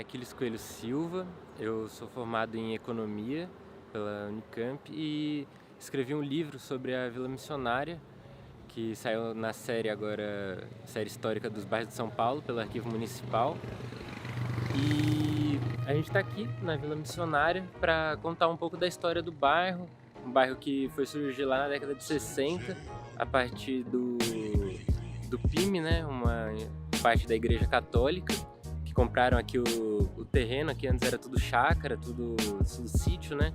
Aquiles Coelho Silva, eu sou formado em Economia pela Unicamp e escrevi um livro sobre a Vila Missionária, que saiu na série agora, série histórica dos bairros de São Paulo, pelo Arquivo Municipal. E a gente está aqui na Vila Missionária para contar um pouco da história do bairro, um bairro que foi surgir lá na década de 60, a partir do PIME, né, uma parte da Igreja Católica, que compraram aqui o terreno, aqui antes era tudo chácara, tudo sítio, né?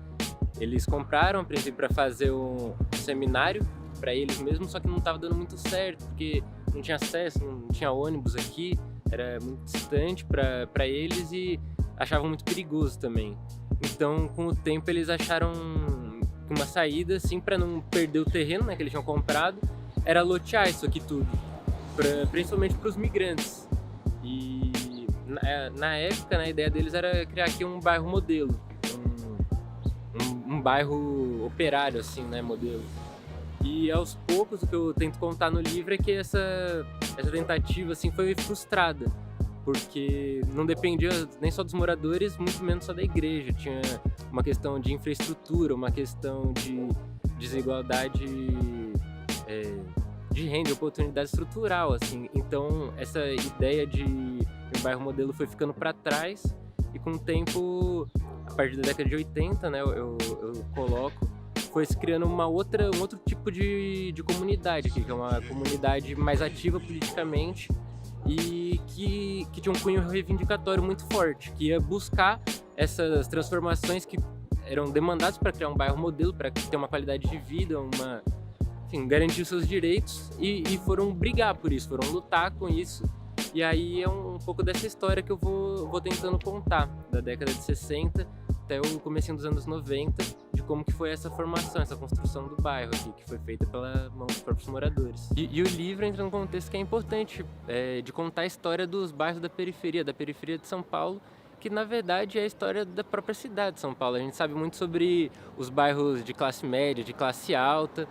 Eles compraram a princípio para fazer um seminário para eles mesmos, só que não estava dando muito certo, porque não tinha acesso, não tinha ônibus aqui, era muito distante para eles e achavam muito perigoso também. Então, com o tempo, eles acharam uma saída, assim, para não perder o terreno, né, que eles tinham comprado, era lotear isso aqui tudo, principalmente para os migrantes. E na época, né, a ideia deles era criar aqui um bairro modelo, um bairro operário, assim, né, modelo. E aos poucos, o que eu tento contar no livro é que essa tentativa, assim, foi frustrada, porque não dependia nem só dos moradores, muito menos só da igreja. Tinha uma questão de infraestrutura, uma questão de desigualdade de renda, oportunidade estrutural, assim. Então, essa ideia de um bairro modelo foi ficando para trás e com o tempo, a partir da década de 80, né, eu coloco, foi se criando um outro tipo de comunidade aqui, que é uma comunidade mais ativa politicamente e que tinha um cunho reivindicatório muito forte, que ia buscar essas transformações que eram demandadas para criar um bairro modelo, para ter uma qualidade de vida, enfim, garantir os seus direitos e foram brigar por isso, foram lutar com isso. E aí é um pouco dessa história que eu vou tentando contar, da década de 60 até o comecinho dos anos 90, de como que foi essa formação, essa construção do bairro aqui, que foi feita pela mão dos próprios moradores. E o livro entra num contexto que é importante, de contar a história dos bairros da periferia de São Paulo, que na verdade é a história da própria cidade de São Paulo. A gente sabe muito sobre os bairros de classe média, de classe alta,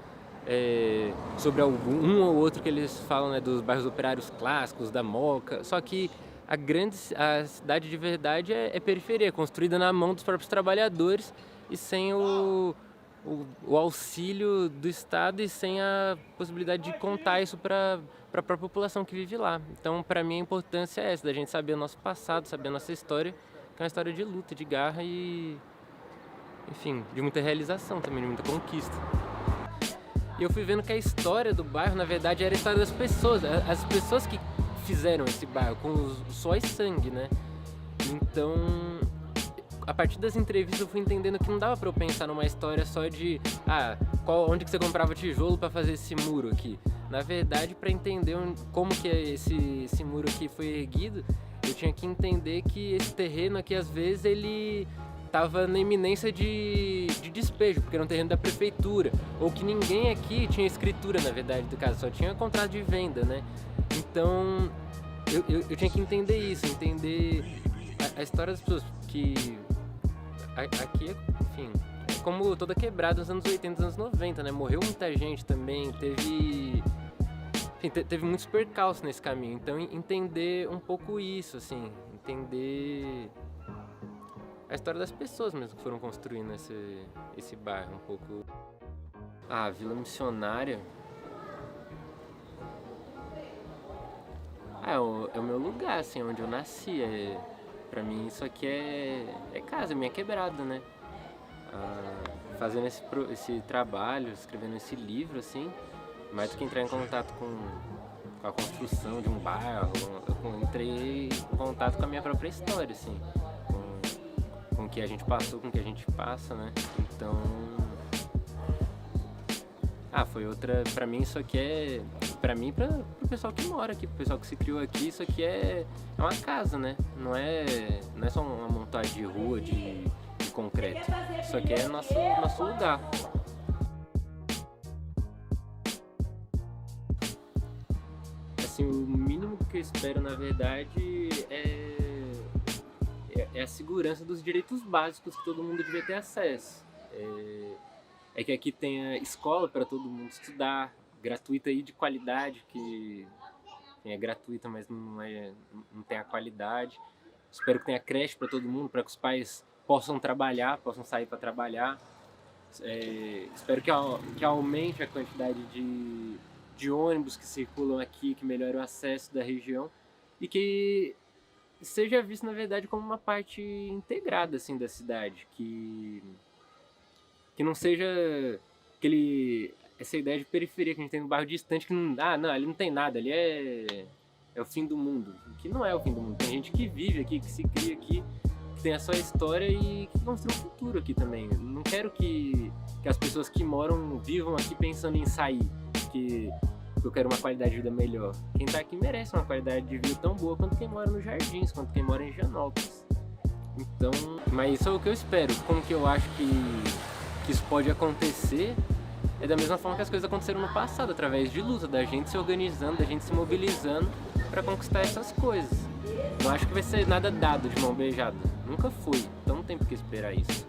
sobre um ou outro que eles falam, né, dos bairros operários clássicos, da Moca, só que a cidade de verdade é periferia, construída na mão dos próprios trabalhadores e sem o auxílio do Estado e sem a possibilidade de contar isso para a própria população que vive lá. Então, para mim, a importância é essa, da gente saber o nosso passado, saber a nossa história, que é uma história de luta, de garra e, enfim, de muita realização também, de muita conquista. E eu fui vendo que a história do bairro, na verdade, era a história das pessoas, as pessoas que fizeram esse bairro com o suor e sangue, né? Então, a partir das entrevistas eu fui entendendo que não dava pra eu pensar numa história só de onde que você comprava tijolo pra fazer esse muro aqui. Na verdade, pra entender como que esse muro aqui foi erguido, eu tinha que entender que esse terreno aqui, às vezes, ele estava na iminência de despejo, porque era um terreno da prefeitura, ou que ninguém aqui tinha escritura, na verdade, do caso, só tinha contrato de venda, né? Então, eu tinha que entender isso, entender a história das pessoas, que aqui, enfim, é como toda quebrada nos anos 80, nos anos 90, né? Morreu muita gente também, teve muitos percalços nesse caminho, então entender um pouco isso, assim, entender a história das pessoas mesmo que foram construindo esse bairro um pouco. A Vila Missionária é o meu lugar, assim, onde eu nasci. Pra mim isso aqui é casa, minha quebrada, né? Fazendo esse trabalho, escrevendo esse livro, assim, mais do que entrar em contato com a construção de um bairro, eu entrei em contato com a minha própria história, assim, com o que a gente passou, com o que a gente passa, né? Então, foi outra, pra mim isso aqui pra mim e pro pessoal que mora aqui, pro pessoal que se criou aqui, isso aqui é uma casa, né? Não é só uma montagem de rua, de concreto. Isso aqui é nosso lugar. Assim, o mínimo que eu espero, na verdade, é a segurança dos direitos básicos que todo mundo devia ter acesso. É que aqui tenha escola para todo mundo estudar, gratuita e de qualidade, que é gratuita, mas não tem a qualidade. Espero que tenha creche para todo mundo, para que os pais possam trabalhar, possam sair para trabalhar. Espero que aumente a quantidade de ônibus que circulam aqui, que melhore o acesso da região e que seja visto, na verdade, como uma parte integrada assim, da cidade, que não seja essa ideia de periferia que a gente tem no bairro distante, que não, não, ali não tem nada, ali é o fim do mundo, que não é o fim do mundo. Tem gente que vive aqui, que se cria aqui, que tem a sua história e que construa um futuro aqui também. Não quero que as pessoas que moram vivam aqui pensando em sair, que eu quero uma qualidade de vida melhor. Quem tá aqui merece uma qualidade de vida tão boa quanto quem mora nos Jardins, quanto quem mora em Higienópolis. Então, mas isso é o que eu espero. Como que eu acho que isso pode acontecer? É da mesma forma que as coisas aconteceram no passado, através de luta, da gente se organizando, da gente se mobilizando para conquistar essas coisas. Não acho que vai ser nada dado de mão beijada. Nunca foi, então não tem por que esperar isso.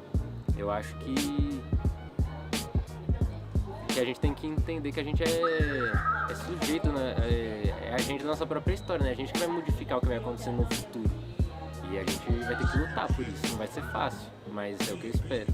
Eu acho que a gente tem que entender que a gente é sujeito, né? É a gente da nossa própria história, né? A gente que vai modificar o que vai acontecer no futuro. E a gente vai ter que lutar por isso. Não vai ser fácil, mas é o que eu espero.